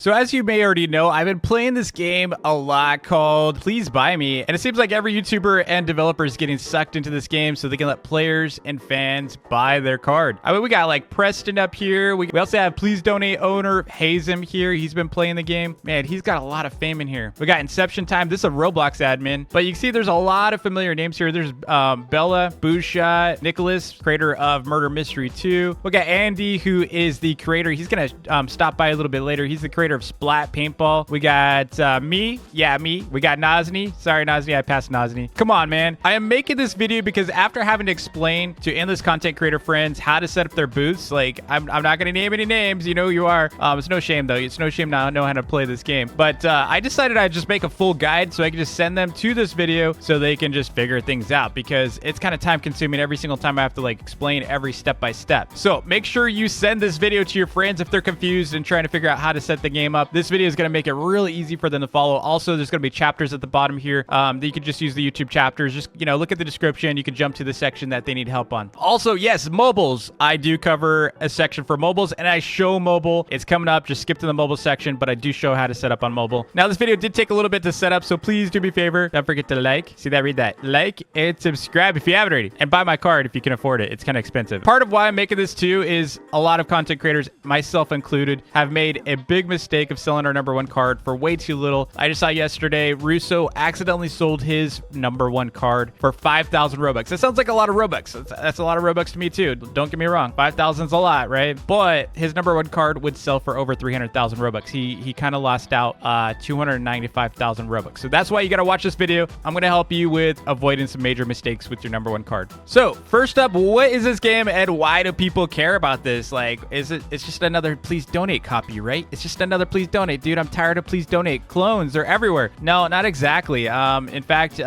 So as you may already know, I've been playing this game a lot called Please Buy Me, and it seems like every YouTuber and developer is getting sucked into this game so they can let players and fans buy their card. I mean, we got like Preston up here. We also have Please Donate owner Hazem here. He's been playing the game. Man, he's got a lot of fame in here. We got Inception Time. This is a Roblox admin, but you can see there's a lot of familiar names here. There's Bella, Boosshot, Nicholas, creator of Murder Mystery 2. We got Andy, who is the creator. He's gonna stop by a little bit later. He's the creator of Splat Paintball. We got me. Yeah, me. We got Nazni. Sorry, Nazni. I passed Nazni. Come on, man. I am making this video because after having to explain to endless content creator friends how to set up their booths, like, I'm not going to name any names. You know who you are. It's no shame, though. It's no shame not know how to play this game. But I decided I'd just make a full guide so I can just send them to this video so they can just figure things out, because it's kind of time consuming every single time I have to like explain every step by step. So make sure you send this video to your friends if they're confused and trying to figure out how to set the game up. This video is going to make it really easy for them to follow. Also, there's going to be chapters at the bottom here that you can just use the YouTube chapters. Just, you know, look at the description. You can jump to the section that they need help on. Also, yes, mobiles. I do cover a section for mobiles, and I show mobile. It's coming up. Just skip to the mobile section, but I do show how to set up on mobile. Now, this video did take a little bit to set up, so please do me a favor. Don't forget to like. See that? Read that. Like and subscribe if you haven't already. And buy my card if you can afford it. It's kind of expensive. Part of why I'm making this too is a lot of content creators, myself included, have made a big mistake of selling our #1 card for way too little. I just saw yesterday Russo accidentally sold his #1 card for 5,000 Robux. That sounds like a lot of Robux. That's a lot of Robux to me too. Don't get me wrong. 5,000 is a lot, right? But his #1 card would sell for over 300,000 Robux. He kind of lost out 295,000 Robux. So that's why you got to watch this video. I'm going to help you with avoiding some major mistakes with your #1 card. So first up, what is this game and why do people care about this? Like, it's just another Please Donate copy, right? It's just another Please Donate. Dude, I'm tired of Please Donate. Clones, they're everywhere. No, not exactly. In fact,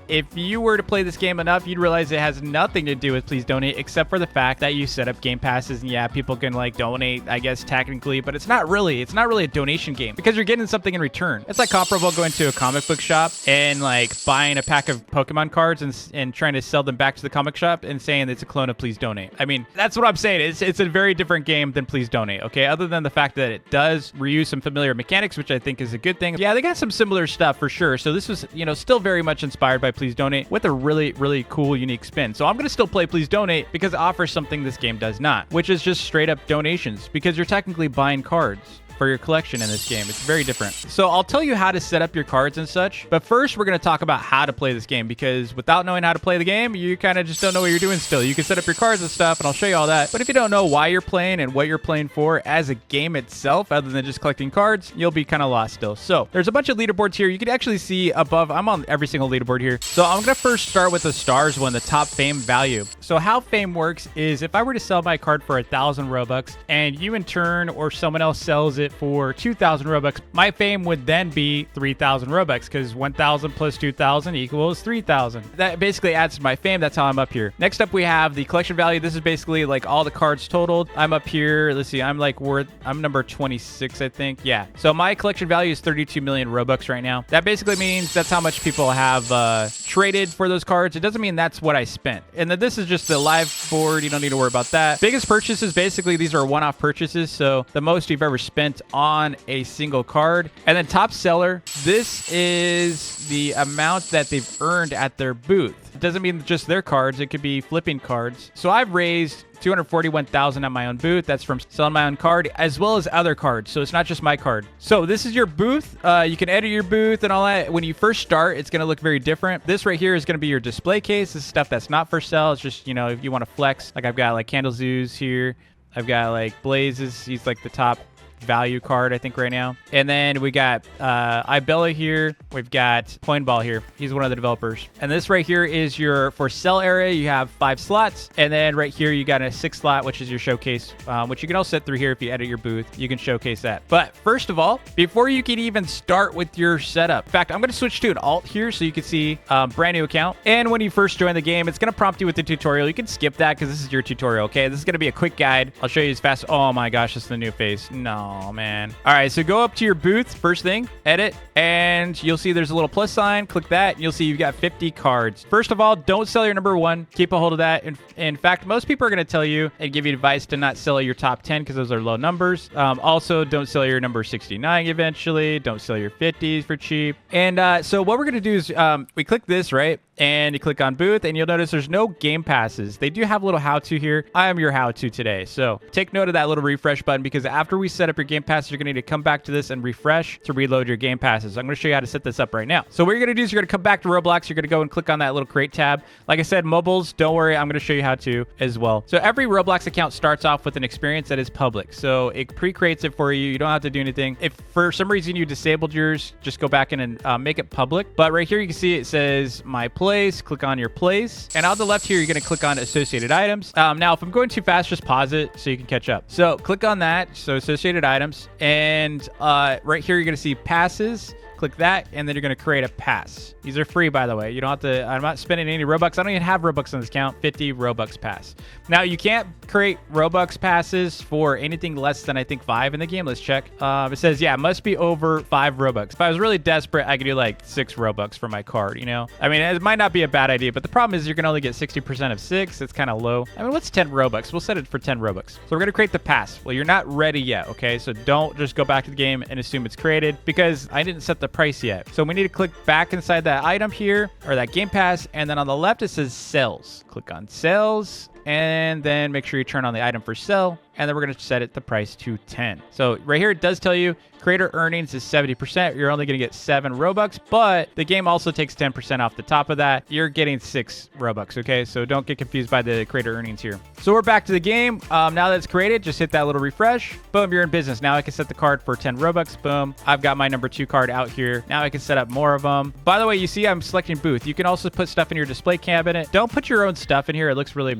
if you were to play this game enough, you'd realize it has nothing to do with Please Donate, except for the fact that you set up game passes, and yeah, people can like donate, I guess, technically, but it's not really a donation game, because you're getting something in return. It's like comparable going to a comic book shop and like buying a pack of Pokemon cards and trying to sell them back to the comic shop and saying it's a clone of Please Donate. I mean, that's what I'm saying. It's a very different game than Please Donate, okay? Other than the fact that it does reuse some familiar mechanics, which I think is a good thing. Yeah, they got some similar stuff for sure. So this was, you know, still very much inspired by Please Donate with a really, really cool, unique spin. So I'm going to still play Please Donate because it offers something this game does not, which is just straight up donations, because you're technically buying cards for your collection in this game. It's very different. So I'll tell you how to set up your cards and such, but first we're going to talk about how to play this game, because without knowing how to play the game, you kind of just don't know what you're doing still. You can set up your cards and stuff, and I'll show you all that, but if you don't know why you're playing and what you're playing for as a game itself, other than just collecting cards, you'll be kind of lost still. So there's a bunch of leaderboards here. You can actually see above, I'm on every single leaderboard here. So I'm going to first start with the stars one, the top fame value. So how fame works is if I were to sell my card for 1,000 Robux and you in turn or someone else sells it for 2,000 Robux, my fame would then be 3,000 Robux, because 1,000 plus 2,000 equals 3,000. That basically adds to my fame. That's how I'm up here. Next up, we have the collection value. This is basically like all the cards totaled. I'm up here. Let's see. I'm number 26, I think. Yeah. So my collection value is 32 million Robux right now. That basically means that's how much people have traded for those cards. It doesn't mean that's what I spent. And then this is just the live board. You don't need to worry about that. Biggest purchases, basically, these are one-off purchases. So the most you've ever spent on a single card. And then top seller, this is the amount that they've earned at their booth. It doesn't mean just their cards. It could be flipping cards. So I've raised 241,000 on my own booth. That's from selling my own card as well as other cards. So it's not just my card. So this is your booth. You can edit your booth and all that. When you first start, it's going to look very different. This right here is going to be your display case. This is stuff that's not for sale. It's just, you know, if you want to flex. Like I've got like Candle Zoos here. I've got like Blazes. He's like the top value card, I think, right now. And then we got Ibella here. We've got Coinball here. He's one of the developers. And this right here is your for sale area. You have 5 slots. And then right here, you got a 6th slot, which is your showcase, which you can also set through here if you edit your booth. You can showcase that. But first of all, before you can even start with your setup, in fact, I'm going to switch to an alt here so you can see brand new account. And when you first join the game, it's going to prompt you with the tutorial. You can skip that because this is your tutorial, okay? This is going to be a quick guide. I'll show you as fast. Oh my gosh, this is the new face. No. Oh, man. All right, so go up to your booth, first thing, edit, and you'll see there's a little plus sign. Click that, and you'll see you've got 50 cards. First of all, don't sell your number 1. Keep a hold of that. In fact, most people are going to tell you and give you advice to not sell your top 10 because those are low numbers. Also, don't sell your number 69 eventually. Don't sell your 50s for cheap. And so what we're going to do is we click this, right? And you click on booth, and you'll notice there's no game passes. They do have a little how-to here. I am your how-to today. So take note of that little refresh button, because after we set up your game passes, you're going to need to come back to this and refresh to reload your game passes. I'm going to show you how to set this up right now. So what you're going to do is you're going to come back to Roblox. You're going to go and click on that little create tab. Like I said, mobiles, don't worry. I'm going to show you how to as well. So every Roblox account starts off with an experience that is public. So it pre-creates it for you. You don't have to do anything. If for some reason you disabled yours, just go back in and make it public. But right here, you can see it says my place. Click on your place, and on the left here you're going to click on associated items. Now if I'm going too fast, just pause it so you can catch up. So click on that, so associated items, and right here you're going to see passes. Click that, and then you're going to create a pass. These are free, by the way. You don't have to, I'm not spending any Robux. I don't even have Robux on this account. 50 Robux pass. Now, you can't create Robux passes for anything less than, I think, 5 in the game. Let's check. It says, yeah, it must be over 5 Robux. If I was really desperate, I could do like 6 Robux for my card, you know? I mean, it might not be a bad idea, but the problem is you're going to only get 60% of 6. It's kind of low. I mean, what's 10 Robux? We'll set it for 10 Robux. So we're going to create the pass. Well, you're not ready yet, okay? So don't just go back to the game and assume it's created, because I didn't set the price yet. So we need to click back inside that item here, or that game pass, and then on the left it says sales. Click on sales, and then make sure you turn on the item for sale, and then we're going to set it the price to 10. So right here it does tell you creator earnings is 70%. You're only going to get 7 Robux, but the game also takes 10% off the top of that. You're getting 6 Robux, okay? So don't get confused by the creator earnings here. So we're back to the game. Now that it's created, just hit that little refresh. Boom, you're in business. Now I can set the card for 10 Robux. Boom. I've got my number 2 card out here. Now I can set up more of them. By the way, you see I'm selecting booth. You can also put stuff in your display cabinet. Don't put your own stuff in here. It looks very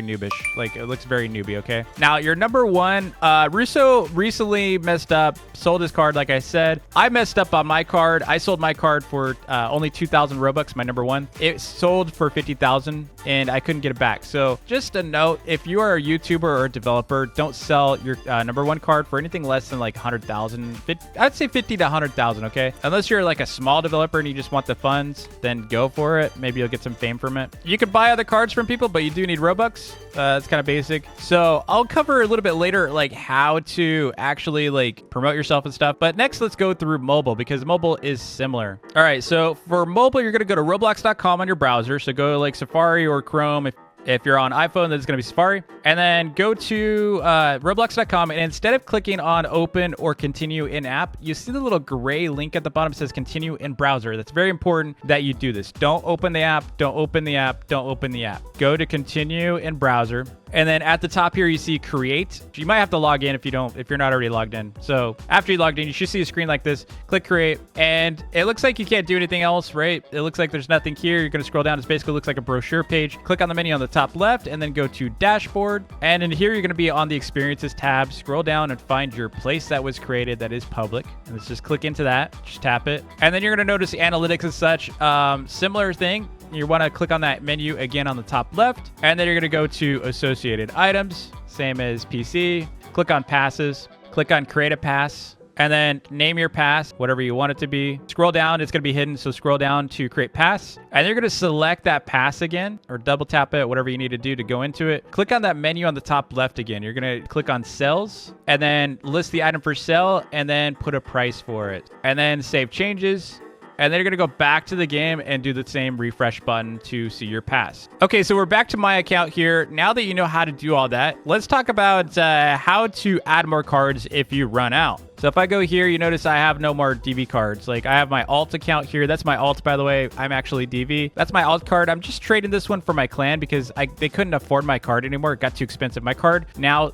noobish. Like, it looks very newbie, okay? Now, your number 1, Russo recently messed up, sold his card, like I said. I messed up on my card. I sold my card for only 2,000 Robux, my number 1. It sold for 50,000, and I couldn't get it back. So just a note, if you are a YouTuber or a developer, don't sell your number 1 card for anything less than like 100,000. I'd say 50 to 100,000, okay? Unless you're like a small developer and you just want the funds, then go for it. Maybe you'll get some fame from it. You can buy other cards from people, but you do need Robux. It's kind of basic. So I'll cover a little bit later, like how to actually like promote yourself and stuff. But next, let's go through mobile, because mobile is similar. All right, so for mobile, you're going to go to roblox.com on your browser. So go to like Safari or Chrome. If you're on iPhone, then it's going to be Safari. And then go to roblox.com, and instead of clicking on open or continue in app, you see the little gray link at the bottom that says continue in browser. That's very important that you do this. Don't open the app. Don't open the app. Don't open the app. Go to continue in browser. And then at the top here, you see create. You might have to log in if you're not already logged in. So after you logged in, you should see a screen like this. Click create, and it looks like you can't do anything else, right? It looks like there's nothing here. You're going to scroll down. It basically looks like a brochure page. Click on the menu on the top left, and then go to dashboard. And in here, you're going to be on the experiences tab. Scroll down and find your place that was created that is public. And let's just click into that. Just tap it. And then you're going to notice the analytics and such. Similar thing. You want to click on that menu again on the top left, and then you're going to go to associated items, same as PC. Click on passes, click on create a pass, and then name your pass, whatever you want it to be. Scroll down, it's going to be hidden, so scroll down to create pass, and you're going to select that pass again, or double tap it, whatever you need to do to go into it. Click on that menu on the top left again. You're going to click on sales, and then list the item for sale, and then put a price for it, and then save changes. And then you're going to go back to the game and do the same refresh button to see your pass. Okay, so we're back to my account here. Now that you know how to do all that, let's talk about how to add more cards if you run out. So if I go here, you notice I have no more DV cards. Like I have my alt account here. That's my alt, by the way. I'm actually DV. That's my alt card. I'm just trading this one for my clan because they couldn't afford my card anymore. It got too expensive. My card now,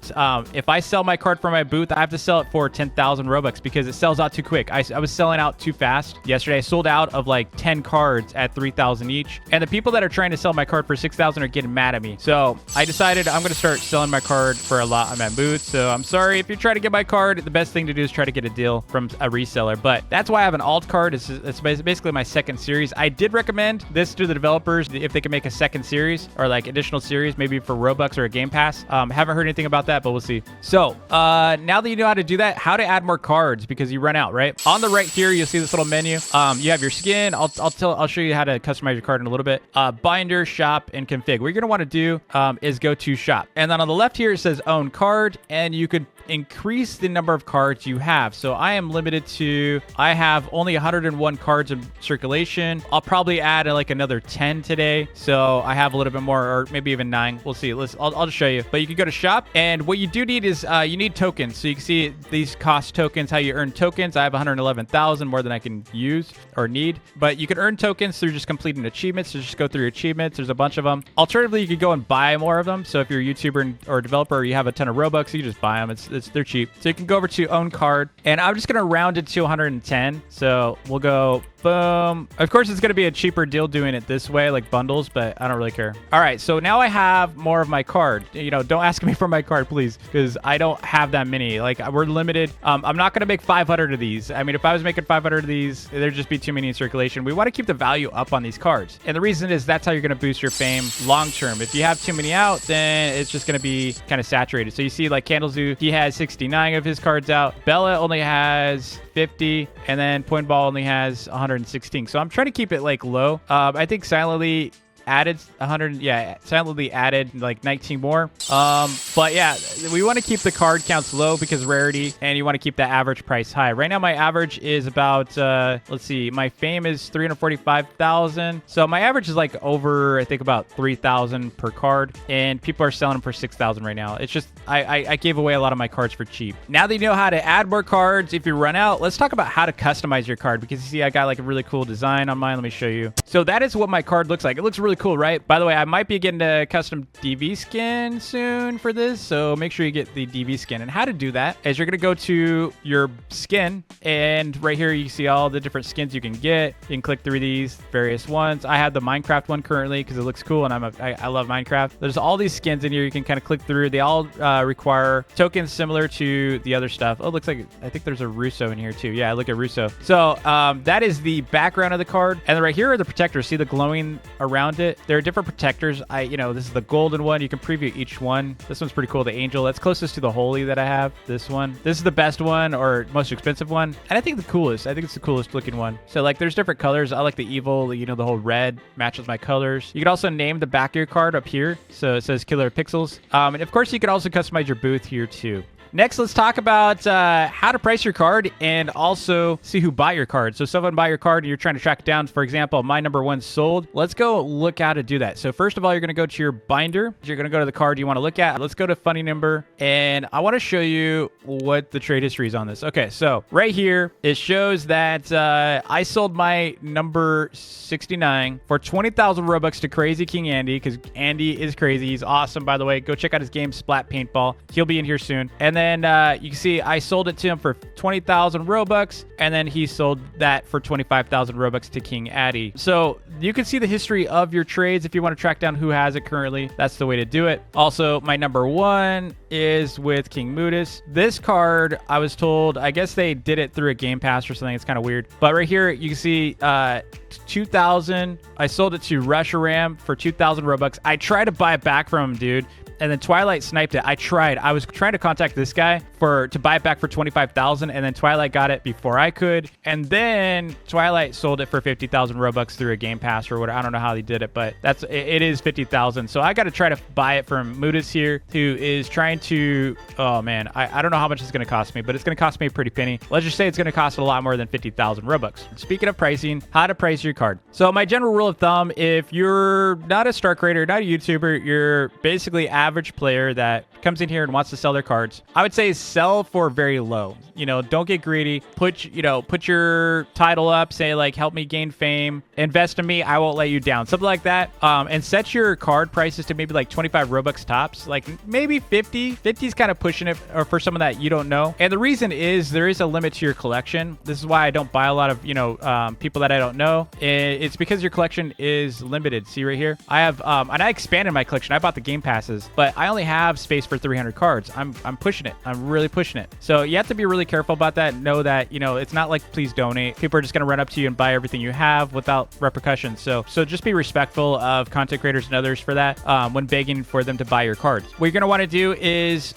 if I sell my card for my booth, I have to sell it for 10,000 Robux because it sells out too quick. I was selling out too fast. Yesterday, I sold out of like 10 cards at 3,000 each. And the people that are trying to sell my card for 6,000 are getting mad at me. So I decided I'm going to start selling my card for a lot on my booth. So I'm sorry if you're trying to get my card. The best thing to do is try try to get a deal from a reseller. But that's why I have an alt card. It's basically my second series. I did recommend this to the developers if they can make a second series or like additional series, maybe for Robux or a Game Pass. Haven't heard anything about that, but we'll see. So now that you know how to do that, how to add more cards because you run out, right? On the right here, you'll see this little menu. You have your skin. I'll show you how to customize your card in a little bit. Binder, shop, and config. What you're gonna want to do is go to shop, and then on the left here it says own card, and you could increase the number of cards you have. So I am limited to, I have only 101 cards in circulation. I'll probably add like another 10 today. So I have a little bit more, or maybe even 9. We'll see. I'll just show you. But you can go to shop, and what you do need is you need tokens. So you can see these cost tokens, how you earn tokens. I have 111,000 more than I can use or need. But you can earn tokens through just completing achievements. So just go through your achievements. There's a bunch of them. Alternatively, you could go and buy more of them. So if you're a YouTuber or a developer, or you have a ton of Robux, you can just buy them. They're cheap. So you can go over to own card, and I'm just going to round it to 110. So we'll go boom. Of course, it's going to be a cheaper deal doing it this way, like bundles, but I don't really care. All right, so now I have more of my card. You know, don't ask me for my card, please, because I don't have that many. Like, we're limited. I'm not going to make 500 of these. I mean, if I was making 500 of these, there'd just be too many in circulation. We want to keep the value up on these cards. And the reason is that's how you're going to boost your fame long term. If you have too many out, then it's just going to be kind of saturated. So you see, like Candlezoo, he has 69 of his cards out. Bella only has 50, and then Point Ball only has 116. So I'm trying to keep it like low. I think silently added 100, silently added like 19 more. But yeah, we want to keep the card counts low because rarity, and you want to keep the average price high. Right now, my average is about, let's see, my fame is 345,000. So my average is like over, I think about 3,000 per card, and people are selling them for 6,000 right now. It's just, I gave away a lot of my cards for cheap. Now that you know how to add more cards, if you run out, let's talk about how to customize your card, because you see, I got like a really cool design on mine. Let me show you. So that is what my card looks like. It looks really cool, right? By the way, I might be getting a custom DV skin soon for this, so make sure you get the DV skin. And how to do that is you're going to go to your skin, and right here you see all the different skins you can get. You can click through these various ones. I have the Minecraft one currently because it looks cool, and I love Minecraft. There's all these skins in here you can kind of click through. They all require tokens similar to the other stuff. Oh, it looks like, I think there's a Russo in here too. Yeah, look at Russo. So that is the background of the card, and then right here are the protectors. See the glowing around it? There are different protectors. This is the golden one. You can preview each one. This one's pretty cool. The angel, that's closest to the holy that I have. This one, this is the best one, or most expensive one, and I think the coolest. I think it's the coolest looking one. So like, there's different colors. I like the evil. The whole red matches my colors. You can also name the back of your card up here. So it says Killer Pixels. And of course, you can also customize your booth here too. Next, let's talk about how to price your card and also see who bought your card. So someone buy your card and you're trying to track it down. For example, my number one sold. Let's go look how to do that. So first of all, you're going to go to your binder. You're going to go to the card you want to look at. Let's go to funny number. And I want to show you what the trade history is on this. Okay, so right here, it shows that I sold my number 69 for 20,000 Robux to Crazy King Andy, because Andy is crazy. He's awesome, by the way. Go check out his game, Splat Paintball. He'll be in here soon. And then you can see I sold it to him for 20,000 Robux, and then he sold that for 25,000 Robux to King Addy. So you can see the history of your trades if you want to track down who has it currently. That's the way to do it. Also, my number one is with King Mudis. This card, I was told, I guess they did it through a Game Pass or something. It's kind of weird. But right here, you can see 2,000. I sold it to Rusharam for 2,000 Robux. I tried to buy it back from him, dude. And then Twilight sniped it. I was trying to contact this guy to buy it back for 25,000, and then Twilight got it before I could. And then Twilight sold it for 50,000 Robux through a Game Pass or whatever. I don't know how he did it, but it is 50,000. So I got to try to buy it from Mudis here, who is trying to, oh man, I don't know how much it's going to cost me, but it's going to cost me a pretty penny. Let's just say it's going to cost a lot more than 50,000 Robux. Speaking of pricing, how to price your card. So my general rule of thumb, if you're not a star creator, not a YouTuber, you're basically average player that comes in here and wants to sell their cards, I would say sell for very low. Don't get greedy. Put your title up, say like, help me gain fame, invest in me, I won't let you down, something like that. And set your card prices to maybe like 25 Robux tops, like maybe 50 is kind of pushing it for someone that you don't know. And the reason is there is a limit to your collection. This is why I don't buy a lot of people that I don't know. It's because your collection is limited. See right here, I have and I expanded my collection. I bought the Game Passes, but I only have space for 300 cards. I'm pushing it. I'm really pushing it. So you have to be really careful about that. Know that, you know, it's not like please donate. People are just going to run up to you and buy everything you have without repercussions. So just be respectful of content creators and others for that when begging for them to buy your cards. What you're going to want to do is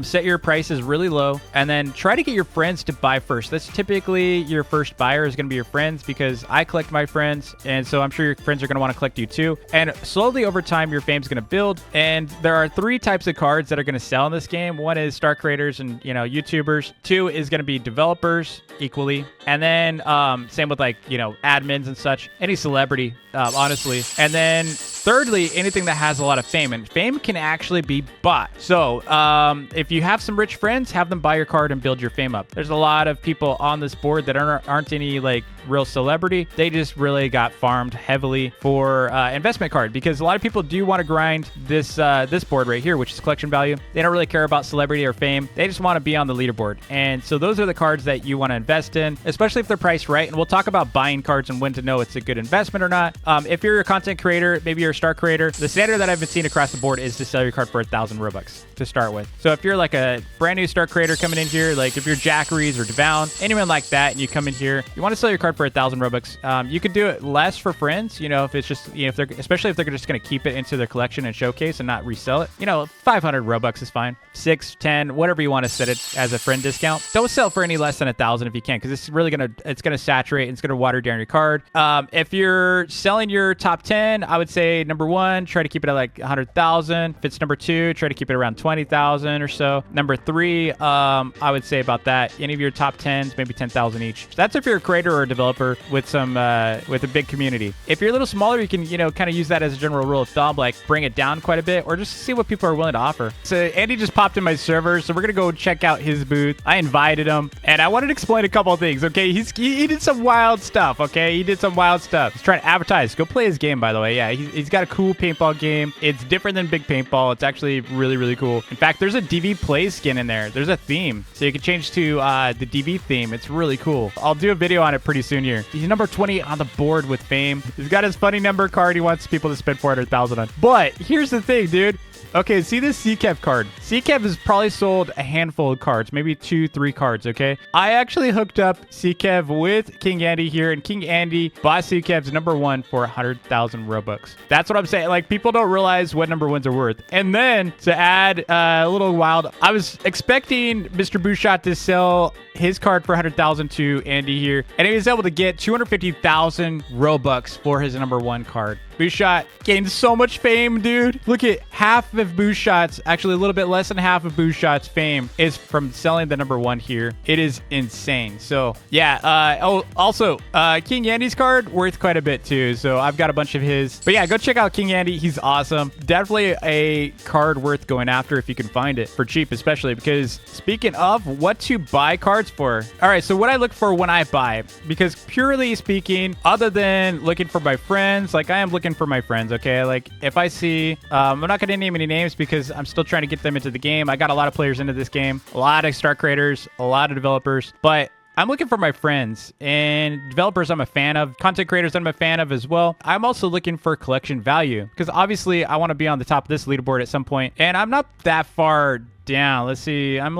set your prices really low and then try to get your friends to buy first. That's typically your first buyer is going to be your friends, because I collect my friends, and so I'm sure your friends are going to want to collect you too. And slowly over time, your fame's going to build. And there are 3 types of cards that are going to sell in this game. One is star creators and, you know, YouTubers. 2 is going to be developers equally. And then same with, like, you know, admins and such, any celebrity, honestly. And then thirdly, anything that has a lot of fame, and fame can actually be bought. So if you have some rich friends, have them buy your card and build your fame up. There's a lot of people on this board that aren't any like real celebrity. They just really got farmed heavily for investment card, because a lot of people do want to grind this board right here, which is collection value. They don't really care about celebrity or fame. They just want to be on the leaderboard. And so those are the cards that you want to invest in, especially if they're priced right. And we'll talk about buying cards and when to know it's a good investment or not. If you're a content creator, maybe you're a star creator, the standard that I've been seeing across the board is to sell your card for 1,000 Robux to start with. So if you're like a brand new star creator coming in here, like if you're Jackeries or Devound, anyone like that, and you come in here, you want to sell your card for 1,000 Robux. You could do it less for friends, you know, if it's just, you know, if they're, especially if they're just going to keep it into their collection and showcase and not resell it. You know, 500 Robux is fine. 6, 10, whatever you want to set it as a friend discount. Don't sell for any less than 1,000 if you can, because it's really it's gonna saturate and it's gonna water down your card. If you're selling your top 10, I would say number 1, try to keep it at like 100,000. If it's number 2, try to keep it around 20,000 or so. Number 3, I would say about that. Any of your top 10s, maybe 10,000 each. So that's if you're a creator or a developer with some with a big community. If you're a little smaller, you can, you know, kind of use that as a general rule of thumb, like bring it down quite a bit, or just see what people are willing to offer. So Andy just popped in my server, so we're gonna go check out his booth. I invited him, and I wanted to explain a couple of things. Okay, he did some wild stuff. Okay, he did some wild stuff. He's trying to advertise. Go play his game, by the way. Yeah, he's got a cool paintball game. It's different than big paintball. It's actually really, really cool. In fact, there's a DV play skin in there. There's a theme, so you can change to the DV theme. It's really cool. I'll do a video on it pretty soon here. He's number 20 on the board with fame. He's got his funny number card he wants people to spend 400,000 on. But here's the thing, dude. Okay, see this CKEV card. CKEV has probably sold a handful of cards, maybe 2, 3 cards, okay? I actually hooked up CKEV with King Andy here, and King Andy bought CKEV's number 1 for 100,000 Robux. That's what I'm saying. Like, people don't realize what number 1s are worth. And then, to add a little wild, I was expecting Mr. Bouchot to sell his card for 100,000 to Andy here, and he was able to get 250,000 Robux for his number 1 card. Bouchot gained so much fame, dude. Look at half of Bouchot's, actually a little bit less than half of Bouchot's fame is from selling the number 1 here. It is insane. So yeah, also King Andy's card worth quite a bit too. So I've got a bunch of his, but yeah, go check out King Andy. He's awesome. Definitely a card worth going after if you can find it for cheap, especially because speaking of what to buy cards for. All right, so what I look for when I buy, because purely speaking, other than looking for my friends, like I am looking for my friends, okay? Like if I see, I'm not going to name any names because I'm still trying to get them into the game. I got a lot of players into this game, a lot of star creators, a lot of developers, but I'm looking for my friends and developers I'm a fan of, content creators I'm a fan of as well. I'm also looking for collection value because obviously I want to be on the top of this leaderboard at some point, and I'm not that far down. Let's see. I'm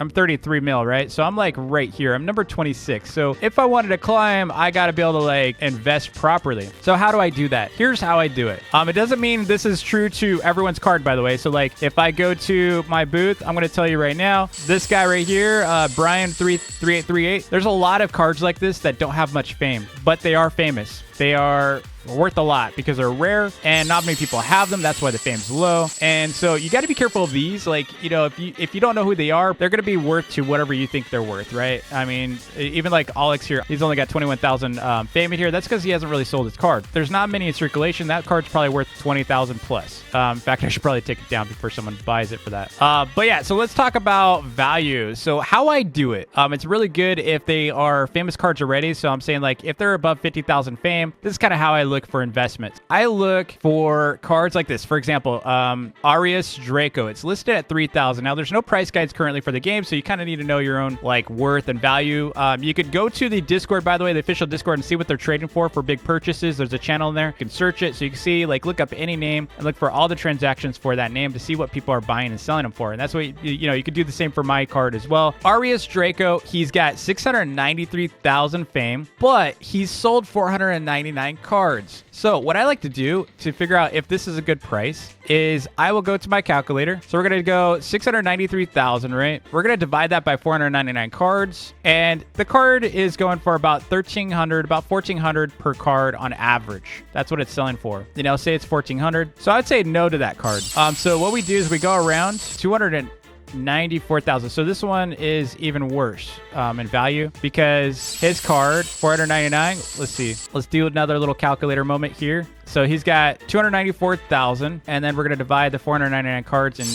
33 mil, right? So I'm like right here. I'm number 26. So if I wanted to climb, I got to be able to like invest properly. So how do I do that? Here's how I do it. It doesn't mean this is true to everyone's card, by the way. So like if I go to my booth, I'm going to tell you right now, this guy right here, Brian 3838, there's a lot of cards like this that don't have much fame, but they are famous. They are worth a lot because they're rare and not many people have them. That's why the fame's low. And so you got to be careful of these. Like, you know, if you don't know who they are, they're going to be worth to whatever you think they're worth, right? I mean, even like Alex here, he's only got 21,000 fame in here. That's because he hasn't really sold his card. There's not many in circulation. That card's probably worth 20,000 plus. In fact, I should probably take it down before someone buys it for that. But yeah, so let's talk about value. So how I do it, it's really good if they are famous cards already. So I'm saying like if they're above 50,000 fame, this is kind of how I look look for investments. I look for cards like this. For example, Arias Draco. It's listed at 3,000. Now, there's no price guides currently for the game, so you kind of need to know your own like worth and value. You could go to the Discord, by the way, the official Discord, and see what they're trading for big purchases. There's a channel in there. You can search it, so you can see, like, look up any name and look for all the transactions for that name to see what people are buying and selling them for. And that's what, you know, you could do the same for my card as well. Arias Draco, he's got 693,000 fame, but he's sold 499 cards. So what I like to do to figure out if this is a good price is I will go to my calculator. So we're going to go 693,000, right? We're going to divide that by 499 cards. And the card is going for about 1,300, about 1,400 per card on average. That's what it's selling for. You know, say it's 1,400. So I'd say no to that card. So what we do is we go around 294,000. So this one is even worse in value because his card 499. Let's see. Let's do another little calculator moment here. So he's got 294,000, and then we're going to divide the 499 cards, and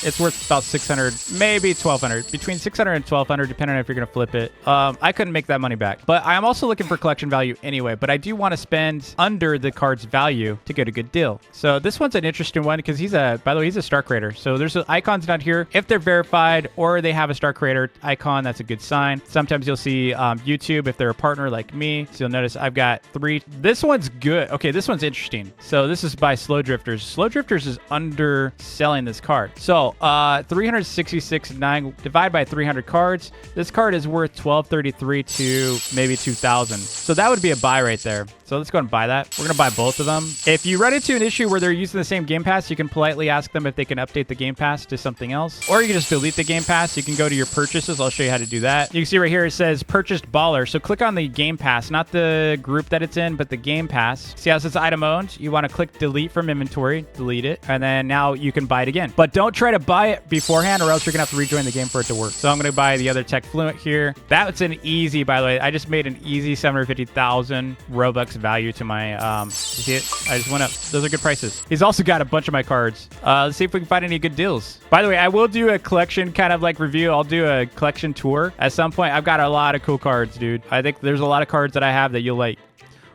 it's worth about 600, maybe 1,200, between 600 and 1,200, depending on if you're going to flip it. I couldn't make that money back, but I'm also looking for collection value anyway, but I do want to spend under the card's value to get a good deal. So this one's an interesting one because by the way, he's a star creator. So there's icons down here. If they're verified or they have a star creator icon, that's a good sign. Sometimes you'll see YouTube if they're a partner like me. So you'll notice I've got 3. This one's good. Okay, this one's interesting. So this is by Slow Drifters. Slow Drifters is underselling this card. So 366.9 divide by 300 cards. This card is worth 1,233 to maybe 2,000. So that would be a buy right there. So let's go and buy that. We're going to buy both of them. If you run into an issue where they're using the same Game Pass, you can politely ask them if they can update the Game Pass to something else. Or you can just delete the Game Pass. You can go to your purchases. I'll show you how to do that. You can see right here it says purchased baller. So click on the Game Pass, not the group that it's in, but the Game Pass. See how it says item owned? You want to click delete from inventory, delete it, and then now you can buy it again. But don't try to buy it beforehand or else you're going to have to rejoin the game for it to work. So I'm going to buy the other Tech Fluent here. That's an easy, by the way. I just made an easy 750,000 Robux value to my you see it? I just went up. Those are good prices. He's also got a bunch of my cards. Let's see if we can find any good deals. By the way, I will do a collection kind of like review. I'll do a collection tour at some point. I've got a lot of cool cards, dude. I think there's a lot of cards that I have that you'll like.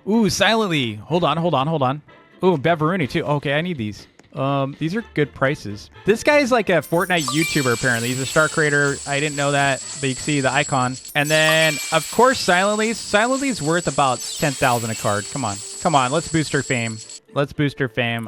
Ooh, Silently. Hold on. Ooh, Beveruni too. Okay, I need these. These are good prices. This guy is like a Fortnite YouTuber, apparently. He's a star creator. I didn't know that, but you can see the icon. And then, of course, Silently's. Silently's worth about 10,000 a card. Come on. Let's boost her fame.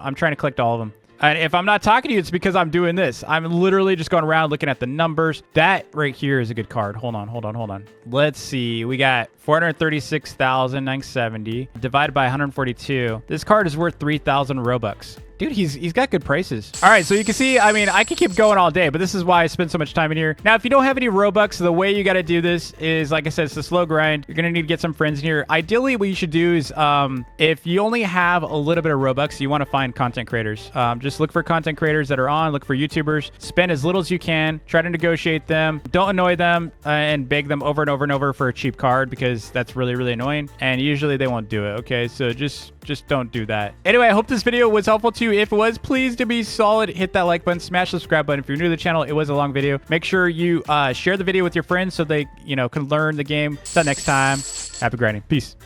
I'm trying to collect all of them. And if I'm not talking to you, it's because I'm doing this. I'm literally just going around looking at the numbers. That right here is a good card. Hold on. Let's see. We got 436,970 divided by 142. This card is worth 3,000 Robux. Dude, he's got good prices. All right, so you can see, I mean, I could keep going all day, but this is why I spend so much time in here. Now, if you don't have any Robux, the way you got to do this is, like I said, it's a slow grind. You're going to need to get some friends in here. Ideally, what you should do is, if you only have a little bit of Robux, you want to find content creators. Just look for content creators that are on, look for YouTubers, spend as little as you can, try to negotiate them, don't annoy them, and beg them over and over and over for a cheap card because that's really, really annoying. And usually they won't do it, okay? So just don't do that. Anyway, I hope this video was helpful to you. If it was, please do be solid. Hit that like button, smash the subscribe button. If you're new to the channel, it was a long video. Make sure you share the video with your friends so they, can learn the game. Until next time, happy grinding. Peace.